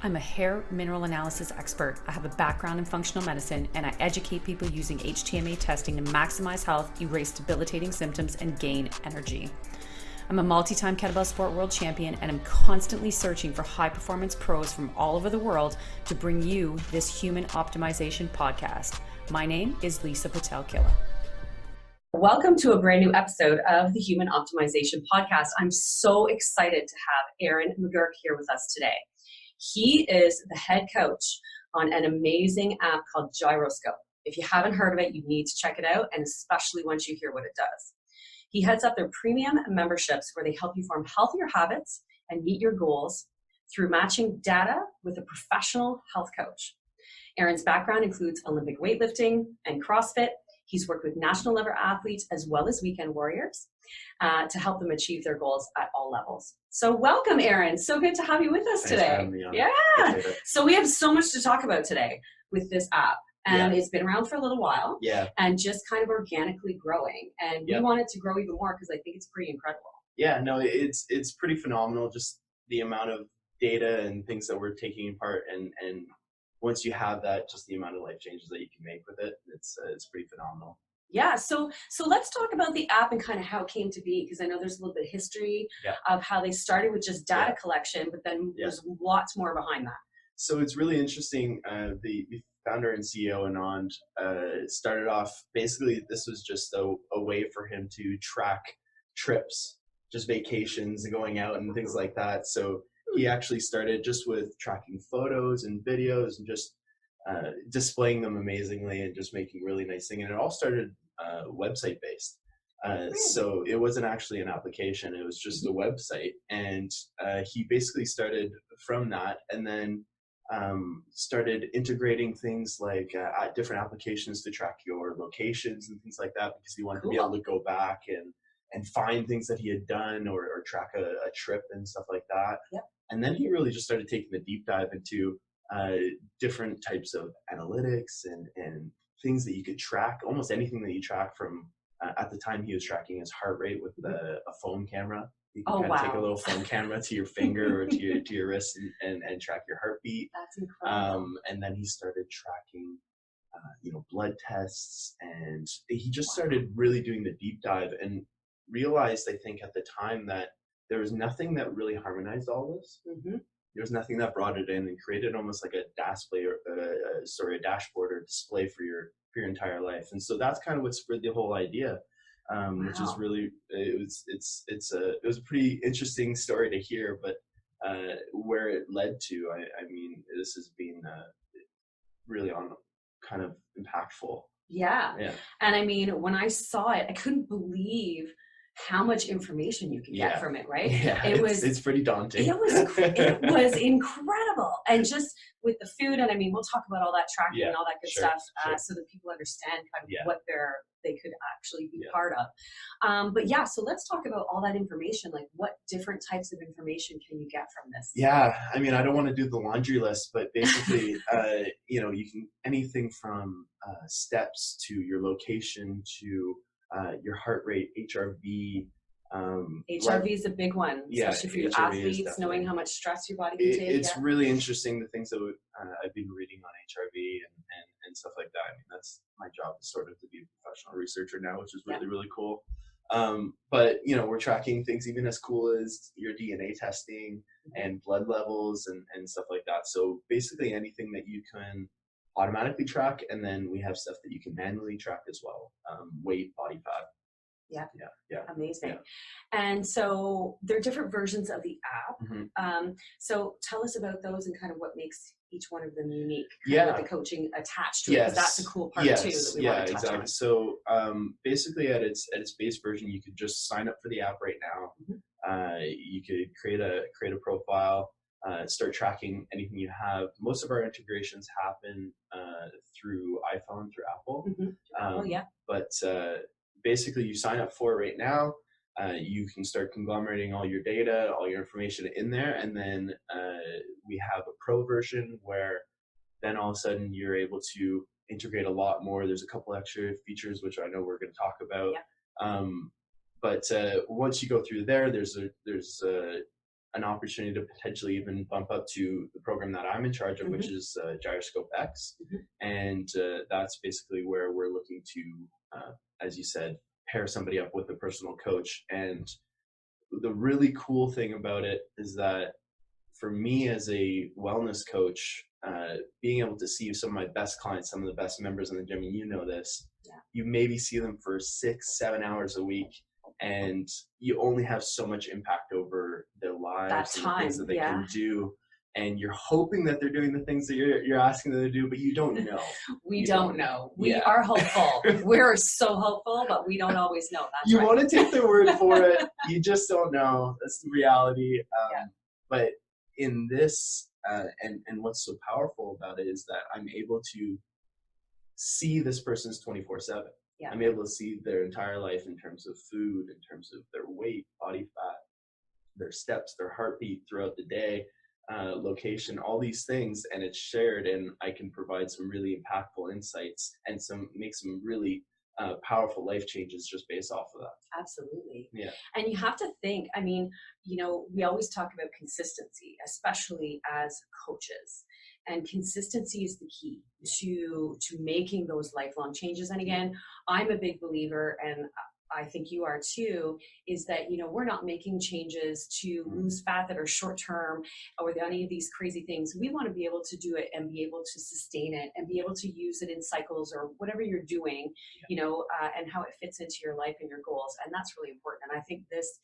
I'm a hair mineral analysis expert. I have a background in functional medicine, and I educate people using HTMA testing to maximize health, erase debilitating symptoms, and gain energy. I'm a multi-time kettlebell sport world champion, and I'm constantly searching for high-performance pros from all over the world to bring you this human optimization podcast. My name is Lisa Pitel-Killah. Welcome to a brand new episode of the Human Optimization Podcast. I'm so excited to have Aaron McGurk here with us today. He is the head coach on an amazing app called GYROSCOPE. If you haven't heard of it, you need to check it out, and especially once you hear what it does. He heads up their premium memberships where they help you form healthier habits and meet your goals through matching data with a professional health coach. Aaron's background includes Olympic weightlifting and CrossFit. He's worked with national level athletes as well as weekend warriors to help them achieve their goals at all levels. So welcome, Aaron. So good to have you with us today. Thanks for having me on. Yeah. So we have so much to talk about today with this app. And It's been around for a little while. Yeah. And just kind of organically growing. And we want it to grow even more because I think it's pretty incredible. Yeah, no, it's pretty phenomenal, just the amount of data and things that we're taking apart, and once you have that, just the amount of life changes that you can make with it, it's pretty phenomenal. Yeah, so let's talk about the app and kind of how it came to be, because I know there's a little bit of history of how they started with just data collection, but then there's lots more behind that. So it's really interesting. The founder and CEO, Anand, started off, basically this was just a way for him to track trips, just vacations and going out and things like that. So he actually started just with tracking photos and videos and just displaying them amazingly and just making really nice things. And it all started website based. So it wasn't actually an application, it was just a website. And he basically started from that, and then started integrating things like different applications to track your locations and things like that, because he wanted to be able to go back and find things that he had done or track a trip and stuff like that. And then he really just started taking the deep dive into different types of analytics and things that you could track, almost anything that you track from, at the time he was tracking his heart rate with a phone camera. You can kind of take a little phone camera to your finger or to your wrist and track your heartbeat. That's incredible. And then he started tracking blood tests, and he just started really doing the deep dive and realized, I think, at the time that there was nothing that really harmonized all this. There was nothing that brought it in and created almost like a dashboard or display for your entire life. And so that's kind of what spurred the whole idea, which is really, it was a pretty interesting story to hear, but where it led to, I mean, this has been really kind of impactful. Yeah. And I mean, when I saw it, I couldn't believe how much information you can get from it, right? Yeah, it's pretty daunting. It was incredible. And just with the food, and I mean, we'll talk about all that tracking and all that good stuff, so that people understand kind of what they could actually be part of. But yeah, so let's talk about all that information. Like, what different types of information can you get from this? Yeah, I mean, I don't want to do the laundry list, but basically, you can anything from steps to your location to your heart rate, HRV. HRV is a big one, especially for your athletes, knowing how much stress your body can take. It's really interesting, the things that I've been reading on HRV and stuff like that. I mean, that's my job, is sort of to be a professional researcher now, which is really, really cool. But, we're tracking things even as cool as your DNA testing and blood levels and stuff like that. So basically anything that you can automatically track, and then we have stuff that you can manually track as well. Weight, body fat. Yeah. Amazing. Yeah. And so there are different versions of the app. So tell us about those and kind of what makes each one of them unique, with the coaching attached to it, because that's a cool part too that we want to touch on. So basically at its base version, you could just sign up for the app right now. You could create a profile, start tracking anything you have. Most of our integrations happen through iPhone, through Apple. But basically you sign up for it right now. You can start conglomerating all your data, all your information in there, and then we have a pro version where then all of a sudden you're able to integrate a lot more. There's a couple extra features which I know we're going to talk about. But once you go through there, there's an opportunity to potentially even bump up to the program that I'm in charge of, which is Gyroscope X. And that's basically where we're looking to, as you said, pair somebody up with a personal coach. And the really cool thing about it is that for me as a wellness coach, being able to see some of my best clients, some of the best members in the gym, and you know this, you maybe see them for 6-7 hours a week, and you only have so much impact over their lives and the things that they can do. And you're hoping that they're doing the things that you're asking them to do, but you don't know. We don't know. We are hopeful. We're so hopeful, but we don't always know. That's you want to take their word for it. You just don't know. That's the reality. But in this, and what's so powerful about it is that I'm able to see this person's 24/7. I'm able to see their entire life in terms of food, in terms of their weight, body fat, their steps, their heartbeat throughout the day, location, all these things, and it's shared, and I can provide some really impactful insights and make some really powerful life changes just based off of that. Absolutely. Yeah. And you have to think, I mean, you know, we always talk about consistency, especially as coaches. And consistency is the key to making those lifelong changes. And again, I'm a big believer, and I think you are too, is that, you know, we're not making changes to lose fat that are short term or any of these crazy things. We want to be able to do it and be able to sustain it and be able to use it in cycles or whatever you're doing, you know, and how it fits into your life and your goals. And that's really important. And I think this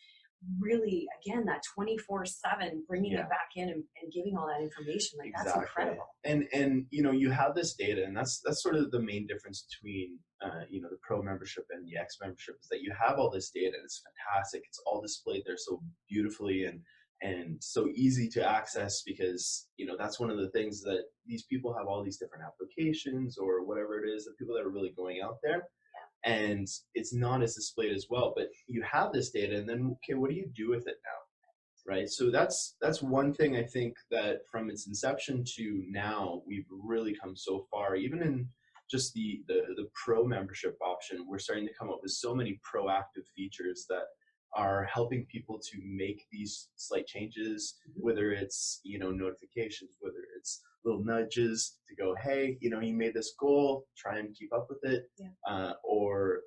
really, again, that 24/7, bringing it back in and giving all that information, like that's incredible. And you know, you have this data, and that's sort of the main difference between you know, the pro membership and the X membership, is that you have all this data, and it's fantastic. It's all displayed there so beautifully and so easy to access, because you know, that's one of the things that these people have, all these different applications or whatever it is, the people that are really going out there. And it's not as displayed as well, but you have this data, and then, okay, what do you do with it now, right? So that's one thing I think that from its inception to now, we've really come so far. Even in just the pro membership option, we're starting to come up with so many proactive features that are helping people to make these slight changes, whether it's, you know, notifications, whether it's little nudges to go, hey, you know, you made this goal, try and keep up with it, or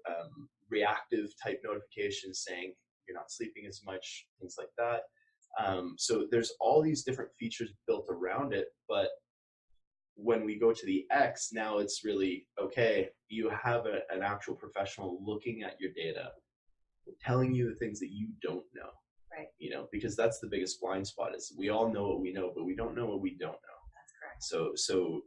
reactive type notifications saying you're not sleeping as much, things like that. So there's all these different features built around it, but when we go to the X, now it's really, okay, you have an actual professional looking at your data, telling you the things that you don't know, right? You know, because that's the biggest blind spot, is we all know what we know, but we don't know what we don't know. That's correct. So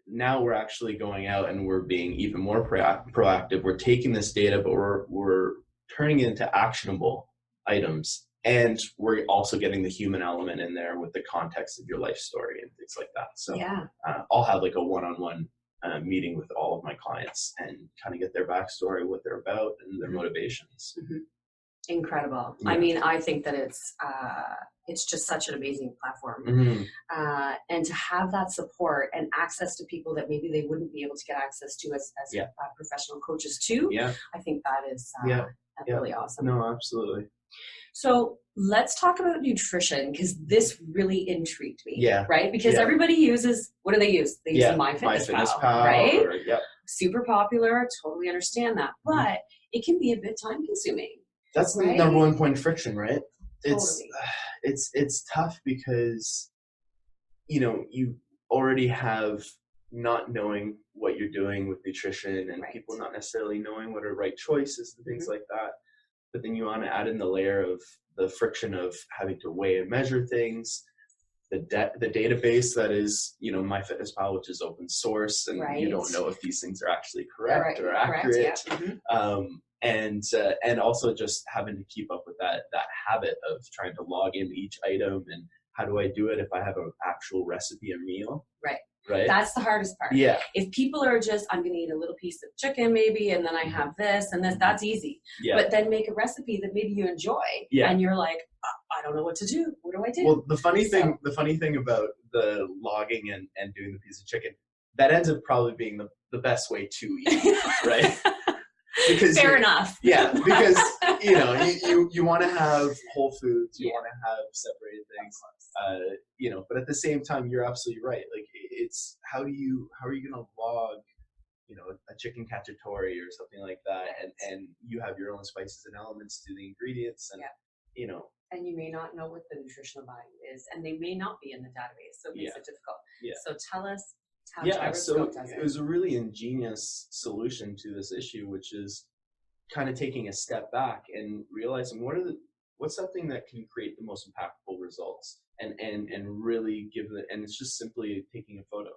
now we're actually going out and we're being even more proactive. We're taking this data, but we're turning it into actionable items. And we're also getting the human element in there with the context of your life story and things like that. So I'll have like a one-on-one meeting with all of my clients and kind of get their backstory, what they're about, and their motivations. Incredible. I mean, I think that it's just such an amazing platform. And to have that support and access to people that maybe they wouldn't be able to get access to as professional coaches too. I think that is really awesome. No, absolutely. So let's talk about nutrition, because this really intrigued me. Right? Because everybody uses, what do they use? They use the MyFitnessPal, right? Super popular, totally understand that. But it can be a bit time consuming. That's the number one point of friction, right? It's tough because, you know, you already have not knowing what you're doing with nutrition, and people not necessarily knowing what are right choices and things like that. But then you want to add in the layer of the friction of having to weigh and measure things, the database that is, you know, MyFitnessPal, which is open source, and you don't know if these things are actually correct or accurate. And also just having to keep up with that habit of trying to log in each item, and how do I do it if I have an actual recipe or meal? Right. That's the hardest part. If people are just, I'm going to eat a little piece of chicken maybe, and then I have this and this, that's easy. But then make a recipe that maybe you enjoy, and you're like, I don't know what to do. What do I do? Well, the funny thing about the logging and doing the piece of chicken, that ends up probably being the best way to eat, right? because Fair enough. Yeah, because you want to have whole foods, you want to have separated things, but at the same time, you're absolutely right. Like, it's how are you going to log, a chicken cacciatore or something like that, and you have your own spices and elements to the ingredients, and and you may not know what the nutritional value is, and they may not be in the database, so it makes it difficult. So tell us how Gyroscope does it. It was a really ingenious solution to this issue, which is kind of taking a step back and realizing what's something that can create the most impactful results, and really give it. And it's just simply taking a photo.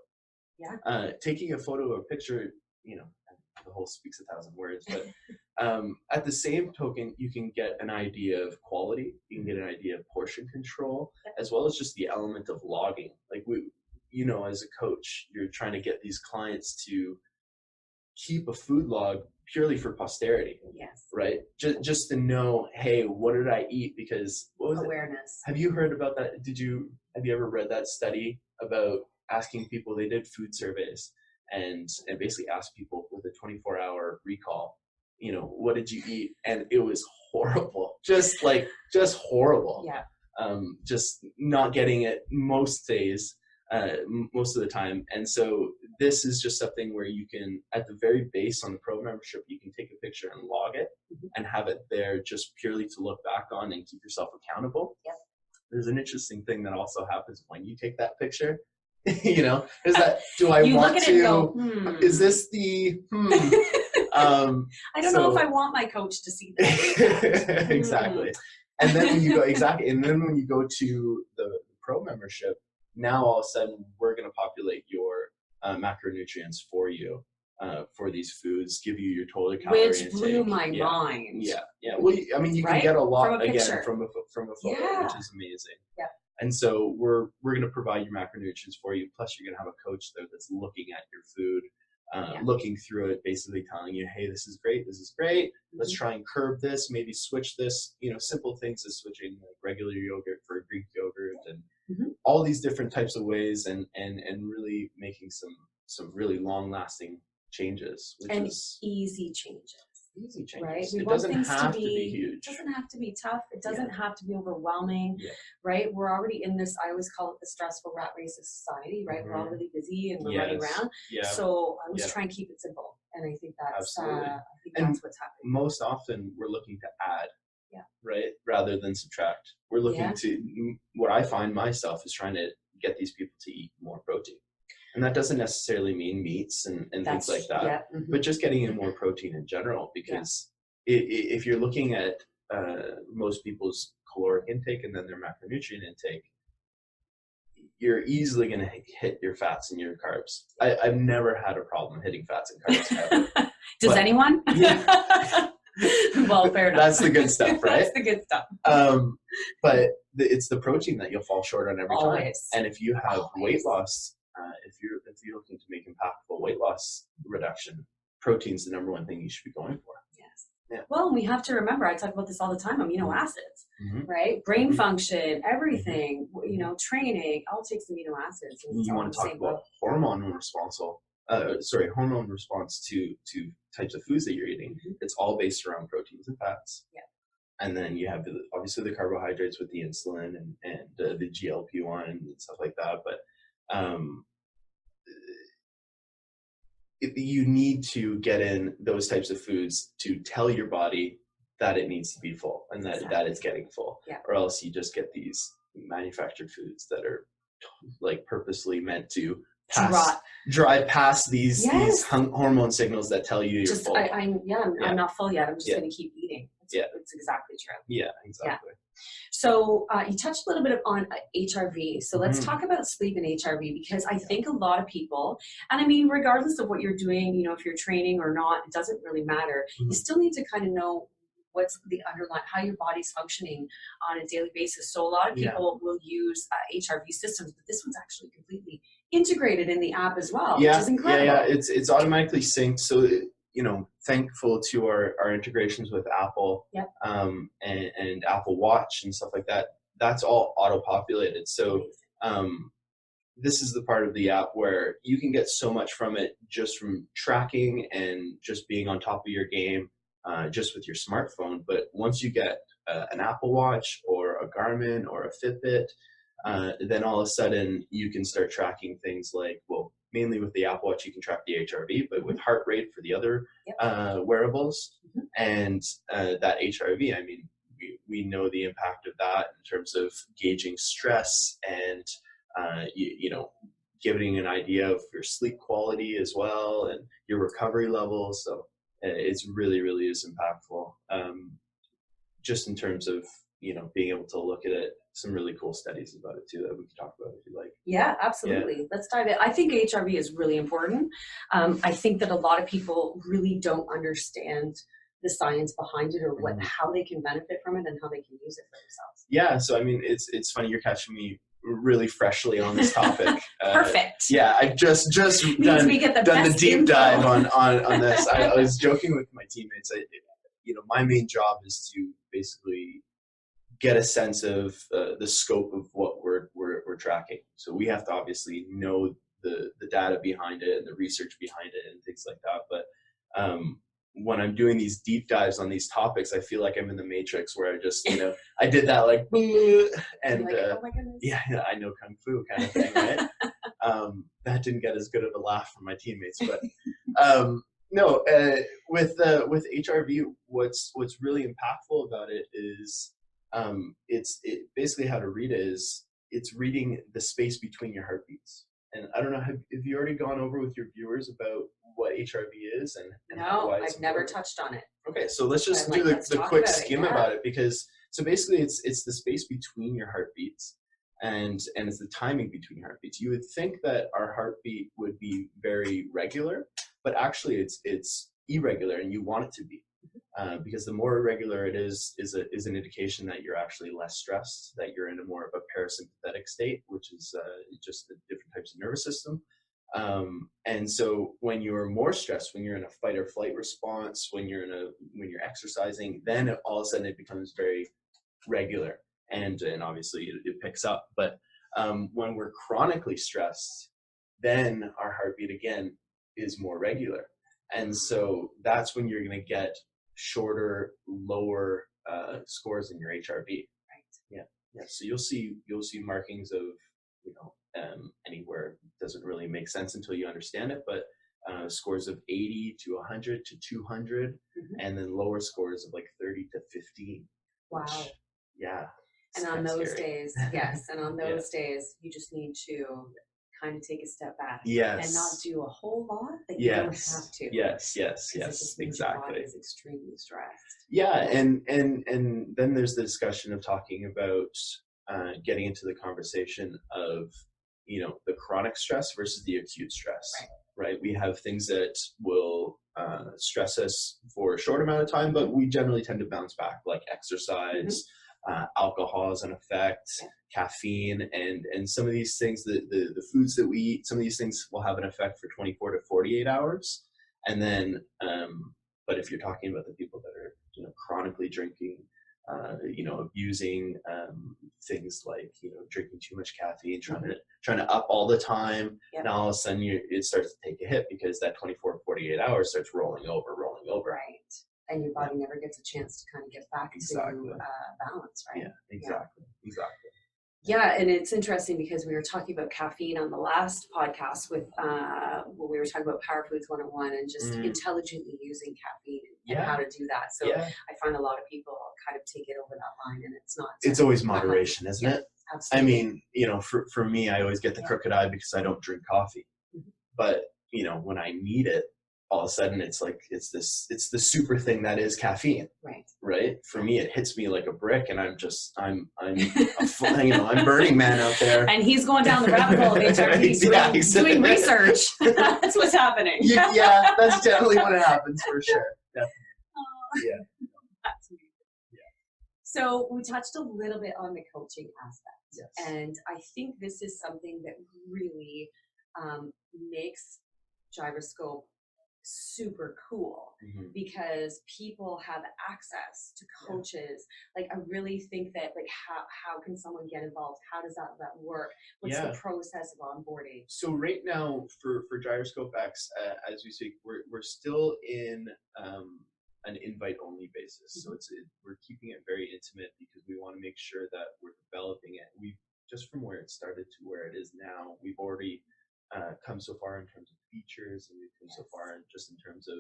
Taking a photo or a picture, the whole speaks 1,000 words, but at the same token, you can get an idea of quality, you can get an idea of portion control, as well as just the element of logging. Like, as a coach, you're trying to get these clients to keep a food log purely for posterity. Yes. Right? Just to know, hey, what did I eat? Because what was awareness. Have you heard about that? Have you ever read that study about asking people? They did food surveys and basically asked people with a 24-hour recall, what did you eat? And it was horrible. Just horrible. Yeah. Just not getting it most days, most of the time. And so this is just something where you can, at the very base on the pro membership, you can take a picture and log it and have it there just purely to look back on and keep yourself accountable. Yep. There's an interesting thing that also happens when you take that picture. Is that, do I you want look at to, it and go, is this the, I don't know if I want my coach to see that. Exactly. And then when you go, and then when you go to the pro membership, now all of a sudden we're going to populate your macronutrients for you, for these foods, give you your total calorie intake. Which blew my mind. Yeah. Well, I mean, you can get a lot from a again from a photo, which is amazing. Yeah. And so we're going to provide your macronutrients for you. Plus, you're going to have a coach there that's looking at your food, looking through it, basically telling you, hey, this is great. This is great. Let's try and curb this. Maybe switch this. Simple things as switching like regular yogurt for Greek yogurt, and all these different types of ways, and really making some really long lasting changes, which is easy changes. Easy changes. Right? We it want doesn't things have to be huge. It doesn't have to be tough. It doesn't have to be overwhelming. Yeah. Right? We're already in this, I always call it the stressful rat race of society, right? We're all really busy and we're running around. Yeah. So I always try and keep it simple. And I think that's what's happening. Most often we're looking to add. Yeah. Right? Rather than subtract. We're looking to, what I find myself is trying to get these people to eat more protein. And that doesn't necessarily mean meats and things like that, but just getting in more protein in general, because if you're looking at most people's caloric intake and then their macronutrient intake, you're easily going to hit your fats and your carbs. I've never had a problem hitting fats and carbs ever. Does anyone? Yeah. Well, fair enough. That's the good stuff, right? That's the good stuff. But it's the protein that you'll fall short on every time. And if you have weight loss, if you're looking to make impactful weight loss reduction, protein's the number one thing you should be going for. Yes. Yeah. Well, we have to remember, I talk about this all the time, amino acids, right? Brain function, everything, training, all takes amino acids. You want to talk about hormone response to types of foods that you're eating. It's all based around proteins and fats. Yeah. And then you have obviously the carbohydrates with the insulin and the GLP-1 and stuff like that. But you need to get in those types of foods to tell your body that it needs to be full and that it's getting full, or else you just get these manufactured foods that are like purposely meant to drive past these hormone signals that tell you you're full. I'm not full yet. I'm just going to keep eating. It's exactly true. Yeah, exactly. Yeah. So you touched a little bit on HRV. So let's talk about sleep and HRV, because I think a lot of people, and I mean, regardless of what you're doing, if you're training or not, it doesn't really matter. You still need to kind of know what's the underlying, how your body's functioning on a daily basis. So a lot of people will use HRV systems, but this one's actually completely integrated in the app as well, which is incredible. Yeah, it's automatically synced. So, thankful to our integrations with Apple and Apple Watch and stuff like that. That's all auto-populated. So this is the part of the app where you can get so much from it just from tracking and just being on top of your game, just with your smartphone. But once you get an Apple Watch or a Garmin or a Fitbit, then all of a sudden you can start tracking things like, well, mainly with the Apple Watch, you can track the HRV, but with heart rate for the other wearables, and that HRV, I mean, we know the impact of that in terms of gauging stress and, you know, giving an idea of your sleep quality as well and your recovery levels. So it's really, really is impactful. Just in terms of, you know, being able to look at it, some really cool studies about it too that we can talk about if you like. Yeah, absolutely. Yeah. Let's dive in. I think HRV is really important. I think that a lot of people really don't understand the science behind it or what how they can benefit from it and how they can use it for themselves. Yeah, so I mean, it's funny you're catching me really freshly on this topic. Perfect. Yeah, I've just done the deep dive on this. I was joking with my teammates. You know, my main job is to basically get a sense of the scope of what we're tracking. So we have to obviously know the data behind it and the research behind it and things like that. But when I'm doing these deep dives on these topics, I feel like I'm in the Matrix where I just, you know, I did that like, and like, oh my goodness. yeah, I know Kung Fu kind of thing, right? That didn't get as good of a laugh from my teammates, but no, with HRV, what's really impactful about it is it basically how to read it is it's reading the space between your heartbeats. And I don't know, have you already gone over with your viewers about what HRV is and no, why I've never touched on it. Okay, so let's just do the quick skim about it, because so basically it's the space between your heartbeats and it's the timing between your heartbeats. You would think that our heartbeat would be very regular, but actually it's irregular, and you want it to be. Because the more irregular it is an indication that you're actually less stressed, that you're in a more of a parasympathetic state, which is just the different types of nervous system. And so when you're more stressed, when you're in a fight or flight response, when you're exercising, then all of a sudden it becomes very regular, and obviously it picks up. But when we're chronically stressed, then our heartbeat again is more regular, and so that's when you're going to get shorter, lower scores in your HRV. Right. Yeah. So you'll see markings of, you know, anywhere. Doesn't really make sense until you understand it, but scores of 80 to 100 to 200, and then lower scores of like 30 to 15. Wow. Which, yeah. And on those days, yes, and on those days, you just need to kind of take a step back, and not do a whole lot that you don't have to. Yes, it just means your body is extremely stressed. Yeah, and then there's the discussion of talking about getting into the conversation of, you know, the chronic stress versus the acute stress. Right? We have things that will stress us for a short amount of time, but we generally tend to bounce back, like exercise. Alcohol has an effect, caffeine, and some of these things, the foods that we eat, some of these things will have an effect for 24 to 48 hours. And then, but if you're talking about the people that are, you know, chronically drinking, you know, abusing things like, you know, drinking too much caffeine, trying to up all the time, and all of a sudden it starts to take a hit, because that 24 to 48 hours starts rolling over. Right. And your body never gets a chance to kind of get back to balance, right? Yeah, exactly. Yeah, and it's interesting because we were talking about caffeine on the last podcast with when we were talking about Power Foods 101 and just intelligently using caffeine and how to do that. So I find a lot of people kind of take it over that line, and it's not. It's always moderation, isn't it? Absolutely. I mean, you know, for me, I always get the crooked eye because I don't drink coffee. But, you know, when I need it, all of a sudden it's like it's the super thing that is caffeine. Right. For me, it hits me like a brick, and I'm you know, I'm Burning Man out there. And he's going down the rabbit hole of HRV, doing research. That's what's happening. Yeah, that's generally what happens for sure. Definitely. That's amazing. So we touched a little bit on the coaching aspect, and I think this is something that really makes Gyroscope super cool because people have access to coaches. Like, I really think that, like, how can someone get involved? How does that work? What's the process of onboarding? So right now for Gyroscope X, as we speak, we're still in an invite only basis. So we're keeping it very intimate because we want to make sure that we're developing it. We've just from where it started to where it is now, we've already come so far in terms of features, and we've come so far just in terms of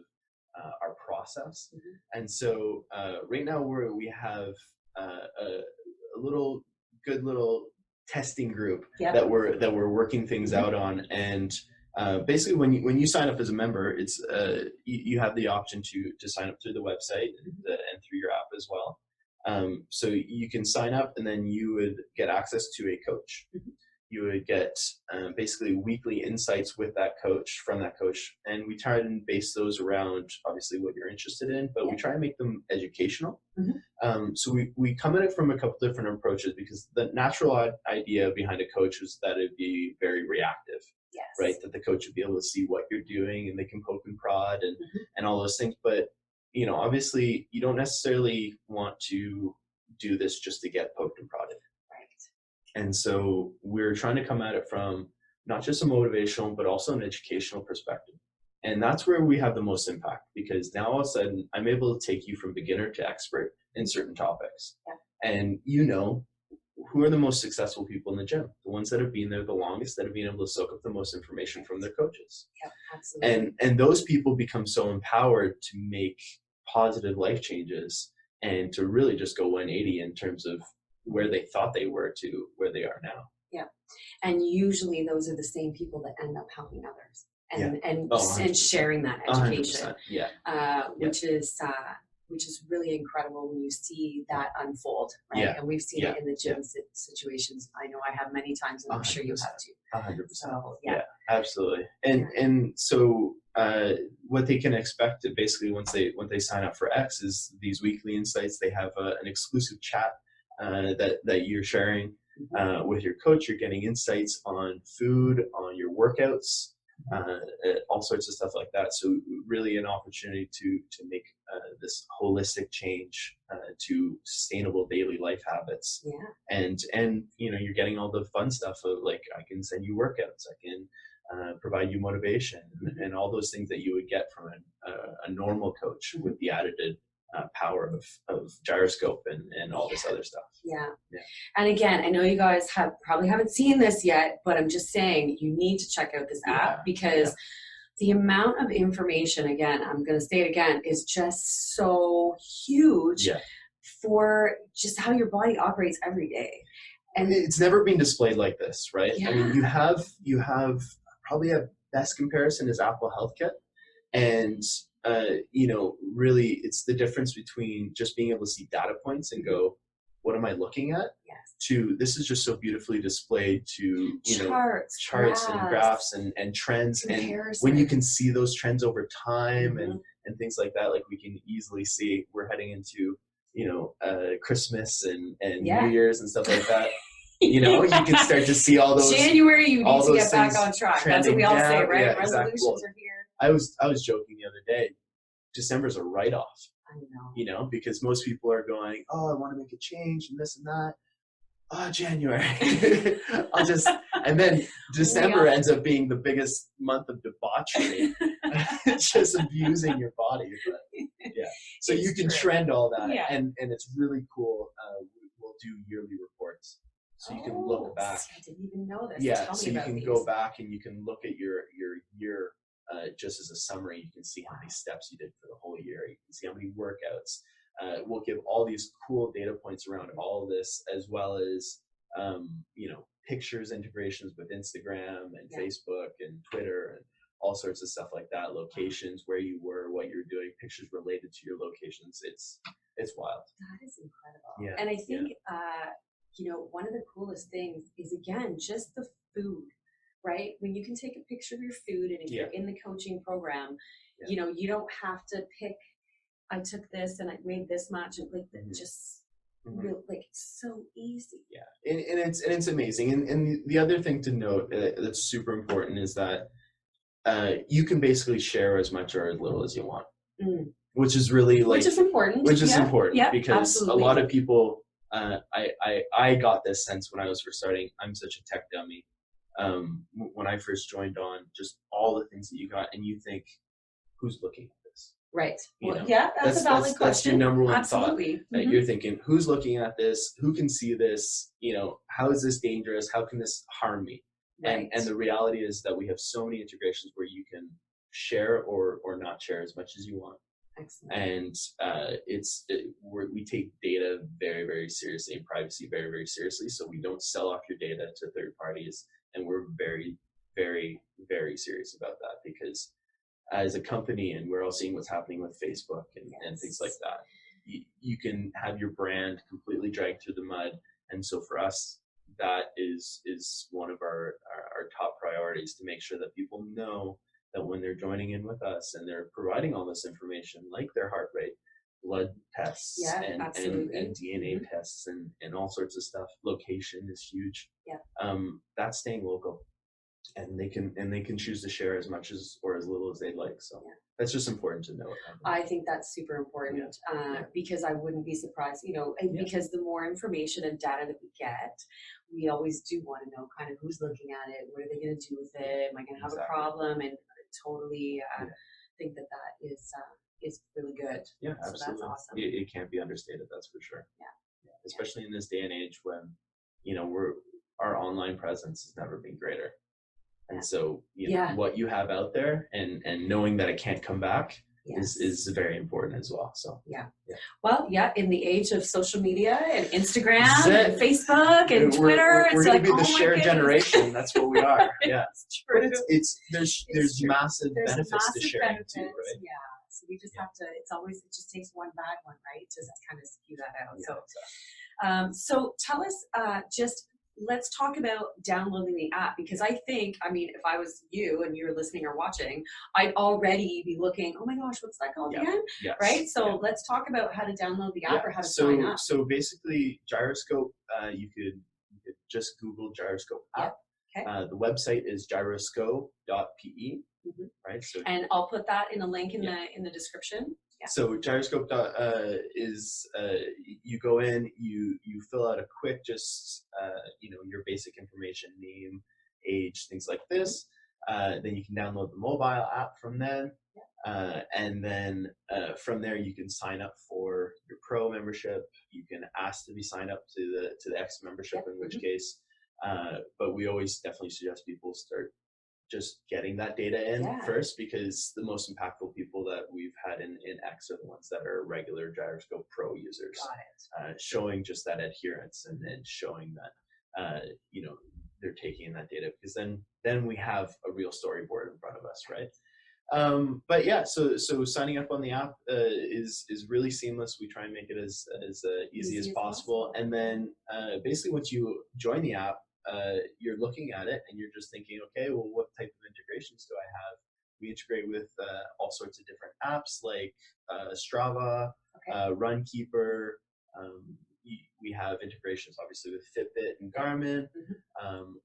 our process. And so right now we have a good little testing group that we're working things out on. And basically when you sign up as a member, it's you have the option to sign up through the website and through your app as well. So you can sign up, and then you would get access to a coach. You would get basically weekly insights with that coach, from that coach, and we try and base those around obviously what you're interested in, but we try and make them educational. So we come at it from a couple different approaches, because the natural idea behind a coach was that it'd be very reactive, right? That the coach would be able to see what you're doing, and they can poke and prod and all those things. But you know, obviously, you don't necessarily want to do this just to get poked and prodded. And so we're trying to come at it from not just a motivational, but also an educational perspective. And that's where we have the most impact, because now all of a sudden I'm able to take you from beginner to expert in certain topics. And you know, who are the most successful people in the gym? The ones that have been there the longest, that have been able to soak up the most information from their coaches. Absolutely. And those people become so empowered to make positive life changes and to really just go 180 in terms of where they thought they were to where they are now. And usually those are the same people that end up helping others and sharing that education. 100%. Which is really incredible when you see that unfold, right? And we've seen it in the gym situations. I know I have many times, and I'm sure you have too. 100%. So, Absolutely. And so what they can expect basically once they sign up for X is these weekly insights. They have an exclusive chat that you're sharing with your coach. You're getting insights on food, on your workouts, all sorts of stuff like that. So really an opportunity to make this holistic change to sustainable daily life habits. And you know, you're getting all the fun stuff of, like, I can send you workouts, I can provide you motivation, and all those things that you would get from a normal coach with the added power of Gyroscope and all this other stuff. And again, I know you guys probably haven't seen this yet, but I'm just saying you need to check out this app, because the amount of information, again, I'm going to say it again, is just so huge for just how your body operates every day. And it's never been displayed like this, right? I mean, you have probably a best comparison is Apple Health Kit, and you know, really it's the difference between just being able to see data points and go, what am I looking at? To this is just so beautifully displayed to, you know, charts and graphs and trends. Comparison. And when you can see those trends over time and things like that, like we can easily see we're heading into, you know, Christmas and New Year's and stuff like that. You know, you can start to see all those. January, you need to get back on track. That's what we all say, right? Resolutions are here. I was joking the other day. December's a write-off. I know. You know, because most people are going, oh, I want to make a change and this and that. Oh, January. And then December ends up being the biggest month of debauchery. Just abusing your body. But, so it's you can trend all that. And it's really cool. We'll do yearly reports. So you can look back. I didn't even know this. Tell so me you about can these. go back and you can look at your year. Just as a summary, you can see how many steps you did for the whole year. You can see how many workouts. We'll give all these cool data points around all of this, as well as you know, pictures integrations with Instagram and Facebook and Twitter and all sorts of stuff like that. Locations, where you were, what you're doing, pictures related to your locations. It's wild. That is incredible. And I think you know, one of the coolest things is, again, just the food. Right? When you can take a picture of your food, and if you're in the coaching program, you know, you don't have to pick, I took this and I weighed this much, and like just real, like, it's so easy. And it's amazing. And the other thing to note that's super important is that you can basically share as much or as little as you want, Mm. which is really like Which is important. which is Yeah. important Yeah, because absolutely. a lot of people, I got this sense when I was first starting. I'm such a tech dummy. When I first joined on, just all the things that you got, and you think, who's looking at this? Right. You Well, know, yeah, that's a valid question. That's your number one Absolutely. thought. That you're thinking, who's looking at this? Who can see this? You know, how is this dangerous? How can this harm me? Right. And the reality is that we have so many integrations where you can share or not share as much as you want. Excellent. And we take data very, very seriously, and privacy very, very seriously. So we don't sell off your data to third parties, and we're very, very, very serious about that, because as a company, and we're all seeing what's happening with Facebook and things like that, you can have your brand completely dragged through the mud. And so for us, that is one of our top priorities, to make sure that people know that when they're joining in with us and they're providing all this information, like their heart rate, blood tests, and DNA tests, and all sorts of stuff. Location is huge. Yeah. That's staying local, and they can choose to share as much as or as little as they'd like. So that's just important to know. I think that's super important, because I wouldn't be surprised, because the more information and data that we get, we always do want to know kind of who's looking at it, what are they going to do with it, am I going to have a problem, and totally think that is really good. Yeah, so absolutely. That's awesome. It can't be understated, that's for sure. Yeah. Especially in this day and age when, our online presence has never been greater. And so, what you have out there and knowing that it can't come back is very important as well. So Well, in the age of social media and Instagram and Facebook and Twitter, we're it's going like, to be the shared generation. That's what we are. Yeah. It's true. But there's massive benefits to sharing too, right? Yeah. So we just have to. It just takes one bad one, right, to kind of spew that out. Yeah, exactly. So tell us, let's talk about downloading the app, because I think, if I was you and you're listening or watching, I'd already be looking, oh my gosh, what's that called again? Yes. Right? So let's talk about how to download the app or how to sign up. So basically, Gyroscope, you could just Google Gyroscope app. Okay. The website is gyroscope.pe, right? So, and I'll put that in a link in the description. Yeah. So Gyroscope is you go in, you fill out a quick, just your basic information, name, age, things like this. Then you can download the mobile app from then, and then from there you can sign up for your Pro membership. You can ask to be signed up to the X membership, in which case. But we always definitely suggest people start just getting that data in first, because the most impactful people that we've had in X are the ones that are regular Gyroscope Pro users. Got it. Showing just that adherence, and then showing that they're taking that data, because then we have a real storyboard in front of us, right? But so signing up on the app is really seamless. We try and make it as easy as possible. And then basically once you join the app, you're looking at it and you're just thinking, okay, well, what type of integrations do I have? We integrate with all sorts of different apps like Strava, Runkeeper. We have integrations obviously with Fitbit and Garmin,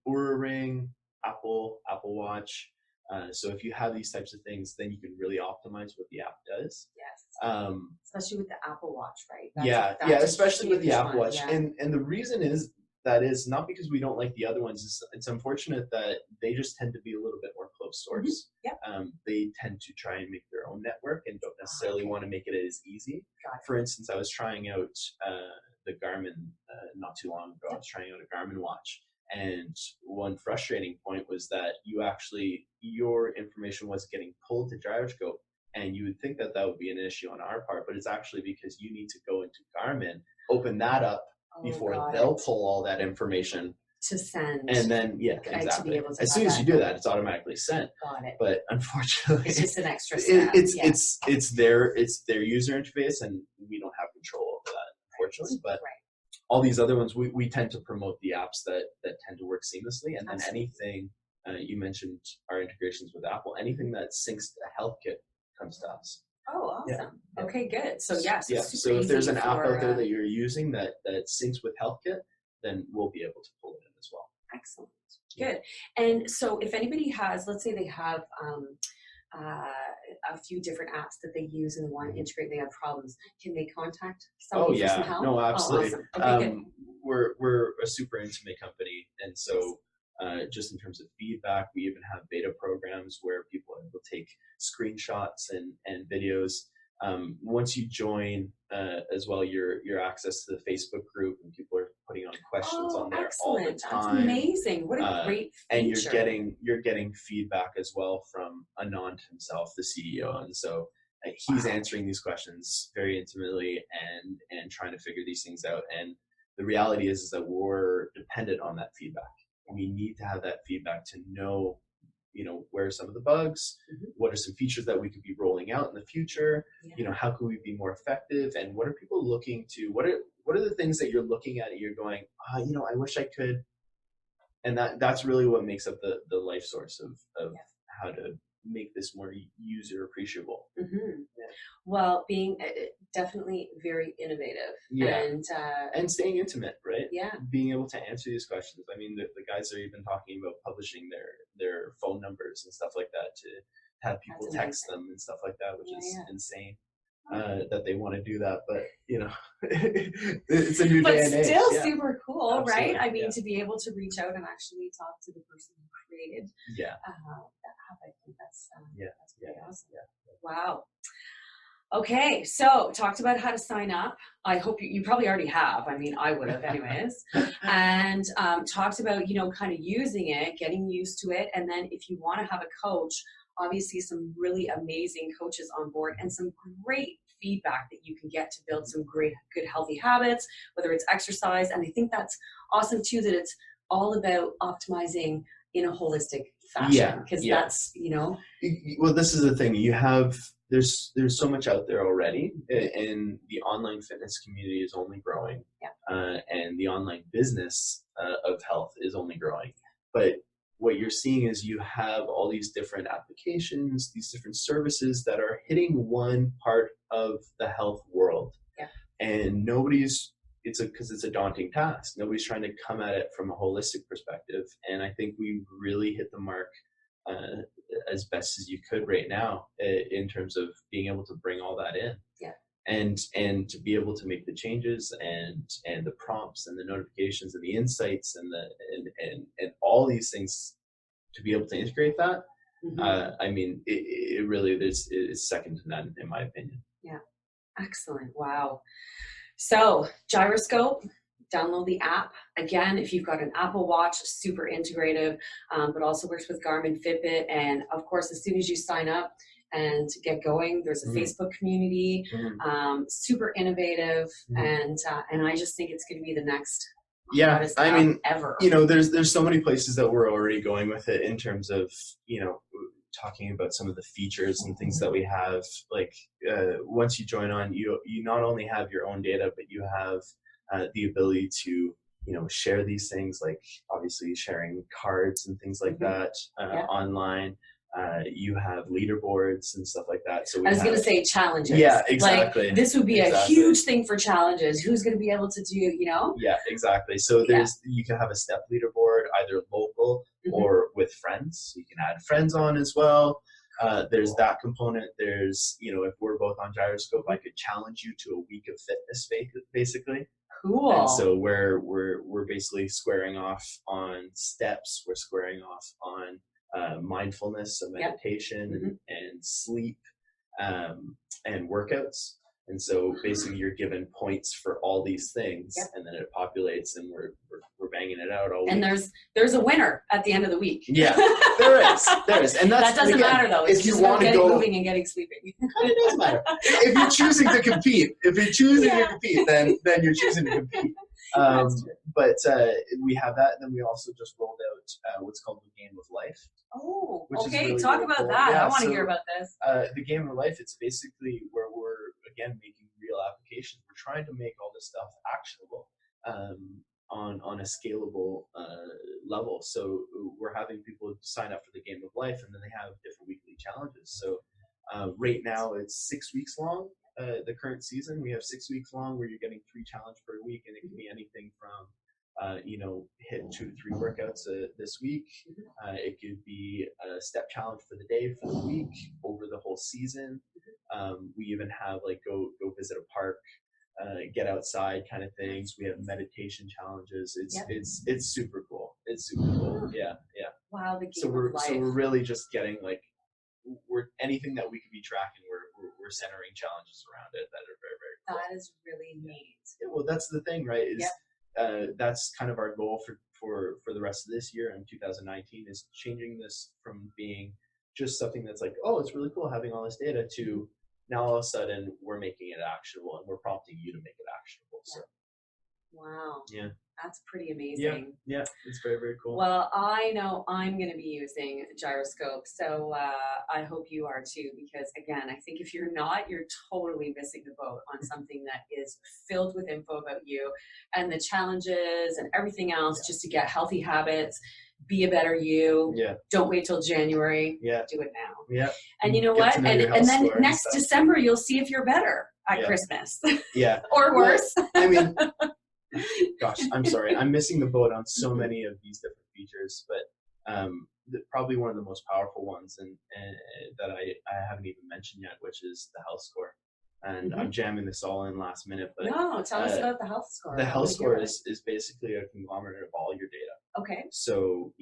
Oura Ring, Apple Watch. So if you have these types of things, then you can really optimize what the app does. Yes. Especially with the Apple Watch, right? That's especially with the Apple Watch. And the reason is not because we don't like the other ones. It's unfortunate that they just tend to be a little bit more closed source. They tend to try and make their own network and don't necessarily want to make it as easy. For instance, I was trying out the Garmin not too long ago. I was trying out a Garmin watch. And one frustrating point was that your information was getting pulled to Gyroscope, and you would think that would be an issue on our part, but it's actually because you need to go into Garmin, open that up before they'll pull all that information to send. And then, exactly. As soon as you do that, it's automatically sent. Got it. But unfortunately, it's just an extra step. It's their user interface, and we don't have control over that, unfortunately. But all these other ones, we tend to promote the apps that tend to work seamlessly. And then anything, you mentioned our integrations with Apple, anything that syncs to HealthKit comes to us. Oh, awesome. Yeah. Okay, good. So so if there's an app out there that you're using that syncs with HealthKit, then we'll be able to pull it in as well. Excellent. Good. And so if anybody has, let's say they have a few different apps that they use and want to integrate, they have problems, can they contact somebody for some help? No, absolutely. Oh, awesome. Okay, good. We're a super intimate company, and so just in terms of feedback, we even have beta programs where people will take screenshots and videos. Once you join as well, your access to the Facebook group, and people are putting on questions on there all the time. That's amazing. What a great feature. And you're getting feedback as well from Anand himself, the CEO, and so he's answering these questions very intimately and trying to figure these things out. And the reality is that we're dependent on that feedback. We need to have that feedback to know, where are some of the bugs, what are some features that we could be rolling out in the future, how can we be more effective, and what are people looking to, what are the things that you're looking at and you're going, I wish I could. And that's really what makes up the life source of how to make this more user appreciable. Well, being definitely very innovative, and staying intimate, right? Being able to answer these questions. I mean, the guys are even talking about publishing their phone numbers and stuff like that to have people text them and stuff like that, which is insane. That they want to do that, but it's a new day and age. But still super cool. Absolutely. Right? I mean, to be able to reach out and actually talk to the person who created that app, I think that's pretty awesome. Wow. Okay, so talked about how to sign up. I hope you probably already have. I mean, I would have anyways. And talked about, kind of using it, getting used to it. And then if you want to have a coach, obviously some really amazing coaches on board and some great feedback that you can get to build some great, good, healthy habits, whether it's exercise. And I think that's awesome too, that it's all about optimizing in a holistic fashion. Because that's, Well, this is the thing. There's so much out there already, and the online fitness community is only growing, and the online business of health is only growing. But what you're seeing is you have all these different applications, these different services that are hitting one part of the health world, and because it's a daunting task. Nobody's trying to come at it from a holistic perspective, and I think we really hit the mark as best as you could right now in terms of being able to bring all that in, and to be able to make the changes and the prompts and the notifications and the insights and all these things to be able to integrate that. I mean, it really is second to none in my opinion. Excellent. Wow. So Gyroscope, download the app. Again, if you've got an Apple Watch, super integrative, but also works with Garmin, Fitbit. And of course, as soon as you sign up and get going, there's a Facebook community, super innovative. And I just think it's going to be the next hottest app ever. There's so many places that we're already going with it in terms of, talking about some of the features and things that we have. Like once you join on, you not only have your own data, but you have the ability to share these things, like obviously sharing cards and things like that online. You have leaderboards and stuff like that. So I was going to say challenges. Yeah, exactly. Like, this would be a huge thing for challenges. Who's going to be able to do, Yeah, exactly. So you can have a step leaderboard, either local or with friends. So you can add friends on as well. There's that component. There's, if we're both on Gyroscope, I could challenge you to a week of fitness, basically. Cool. And so we're basically squaring off on steps. We're squaring off on mindfulness, so meditation and sleep and workouts. And so basically you're given points for all these things, and then it populates, and we're banging it out all week. And there's a winner at the end of the week. Yeah, there is. And that doesn't matter though. It's just about getting moving and getting sleeping. It does matter. If you're choosing to compete, then you're choosing to compete. But we have that, and then we also just rolled out what's called the Game of Life. Oh, okay. Really, Talk about cool. That. I want to hear about this. The Game of Life, it's basically where we're, again, making real applications. We're trying to make all this stuff actionable on a scalable level. So we're having people sign up for the Game of Life, and then they have different weekly challenges. So right now it's 6 weeks long. The current season, we have 6 weeks long where you're getting 3 challenges per week, and it can be anything from hit 2 to 3 workouts this week. It could be a step challenge for the day, for the week, over the whole season. We even have like go visit a park, get outside kind of things. We have meditation challenges. It's super cool. It's super cool. Yeah. Wow, the game So we're of life. so we're really just getting like we're anything that we could be tracking. We're centering challenges around it that are very, very cool. That is really neat. Yeah, well, that's the thing, right? Is that's kind of our goal for the rest of this year in 2019 is changing this from being just something that's like, oh, it's really cool having all this data to now all of a sudden we're making it actionable and we're prompting you to make it actionable. So Wow. yeah, That's pretty amazing. Yeah, it's very, very cool. Well, I know I'm going to be using Gyroscope, so I hope you are too, because again, I think if you're not, you're totally missing the boat on something that is filled with info about you and the challenges and everything else just to get healthy habits, be a better you. Yeah. Don't wait till January. Yeah. Do it now. Yeah. And you know Get what? to know And your health then score and next stuff. December, you'll see if you're better at Yeah. Christmas. Yeah. Or worse. Well, I mean, gosh, I'm sorry. I'm missing the boat on so many of these different features, but probably one of the most powerful ones and that I haven't even mentioned yet, which is the health score. And I'm jamming this all in last minute, but No, tell us about the health score. the I health wanna score hear it. is basically a conglomerate of all your data. Okay. So,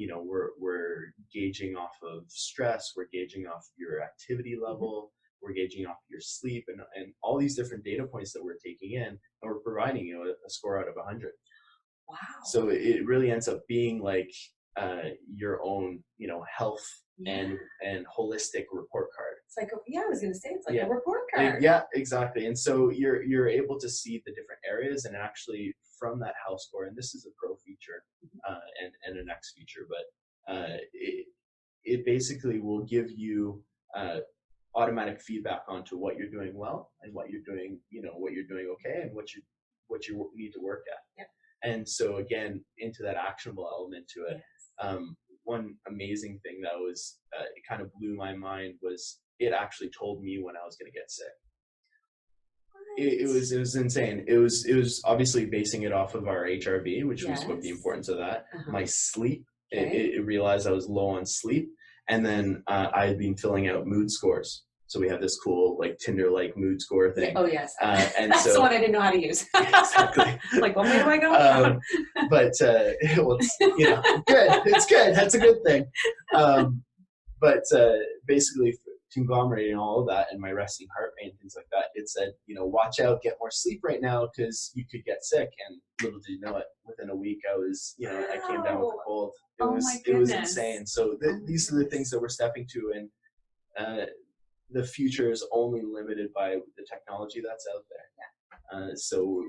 we're gauging off of stress, we're gauging off your activity level, we're gauging off your sleep and all these different data points that we're taking in, and we're providing you a score out of 100. Wow. So it really ends up being like your own, health and holistic report card. It's like, I was going to say, it's like Yeah. a report card. Yeah, exactly. And so you're able to see the different areas and actually from that health score, and this is a pro feature and an X feature, but it basically will give you automatic feedback onto what you're doing well and what you're doing, what you're doing okay and what you need to work at. Yep. And so again, into that actionable element to it. Yes. One amazing thing that was it kind of blew my mind was it actually told me when I was going to get sick. It was insane. It was obviously basing it off of our HRV, which we spoke the importance of that. My sleep, it realized I was low on sleep, and then I had been filling out mood scores. So we have this cool like Tinder-like mood score thing. Oh yes, and that's so the one I didn't know how to use. exactly. Like, what way do I go? But well, it's, good. It's good. That's a good thing. But basically, conglomerating all of that and my resting heart rate and things like that, it said, watch out, get more sleep right now because you could get sick. And little did you know it, within a week I was, I came down with a cold. It was insane. So these are the things that we're stepping to, and the future is only limited by the technology that's out there. So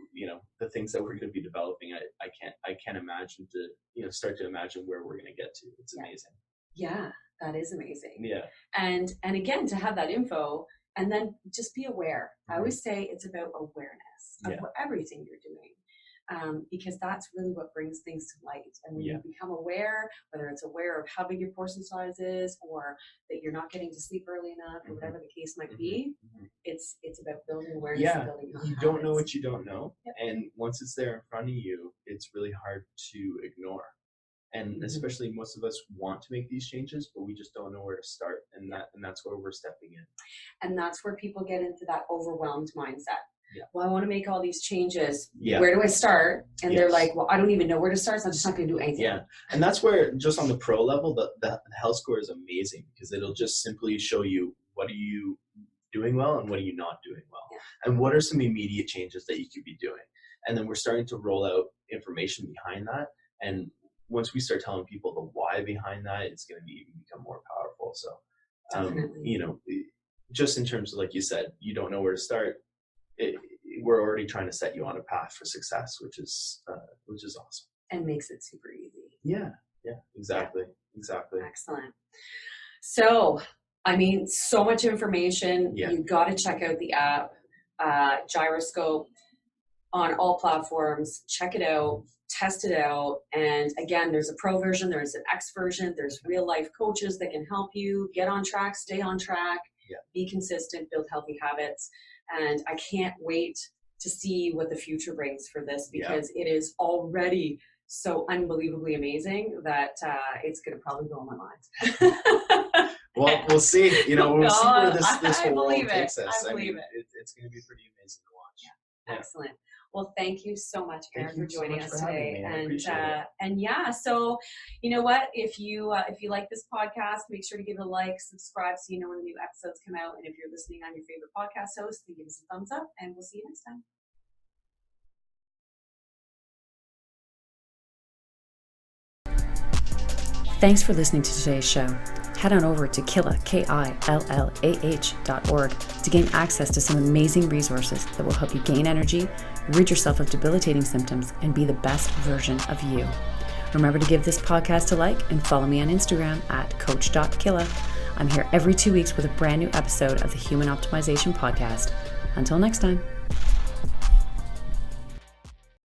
the things that we're going to be developing, I can't imagine to start to imagine where we're going to get to. It's amazing. Yeah, that is amazing. Yeah. And again, to have that info and then just be aware. I always say it's about awareness of everything you're doing. Because that's really what brings things to light. And when you become aware, whether it's aware of how big your portion size is or that you're not getting to sleep early enough or whatever the case might be, it's about building awareness and building you don't know what you don't know. And once it's there in front of you, it's really hard to ignore. And especially most of us want to make these changes, but we just don't know where to start. And that's where we're stepping in. And that's where people get into that overwhelmed mindset. Yeah. Well, I want to make all these changes. Yeah. Where do I start? And they're like, well, I don't even know where to start, so I'm just not going to do anything. Yeah. And that's where, just on the pro level, the health score is amazing because it'll just simply show you what are you doing well and what are you not doing well. Yeah. And what are some immediate changes that you could be doing. And then we're starting to roll out information behind that. And once we start telling people the why behind that, it's going to become more powerful. So, just in terms of, like you said, you don't know where to start. We're already trying to set you on a path for success, which is awesome. And makes it super easy. Yeah, exactly. Excellent. So, so much information. Yeah. You got to check out the app, Gyroscope, on all platforms. Check it out, test it out. And again, there's a pro version, there's an X version, there's real life coaches that can help you get on track, stay on track, be consistent, build healthy habits. And I can't wait to see what the future brings for this because it is already so unbelievably amazing that it's going to probably blow my mind. Well, we'll see. We'll see where this whole world takes us. I believe it. It's going to be pretty amazing to watch. Yeah. Excellent. Well, thank you so much, Aaron, for joining us today. And yeah, so you know what? If you like this podcast, make sure to give it a like, subscribe, so you know when the new episodes come out. And if you're listening on your favorite podcast host, then give us a thumbs up, and we'll see you next time. Thanks for listening to today's show. Head on over to Killah, KILLAH.org to gain access to some amazing resources that will help you gain energy, rid yourself of debilitating symptoms, and be the best version of you. Remember to give this podcast a like and follow me on Instagram at coach.killah. I'm here every 2 weeks with a brand new episode of the Human Optimization Podcast. Until next time.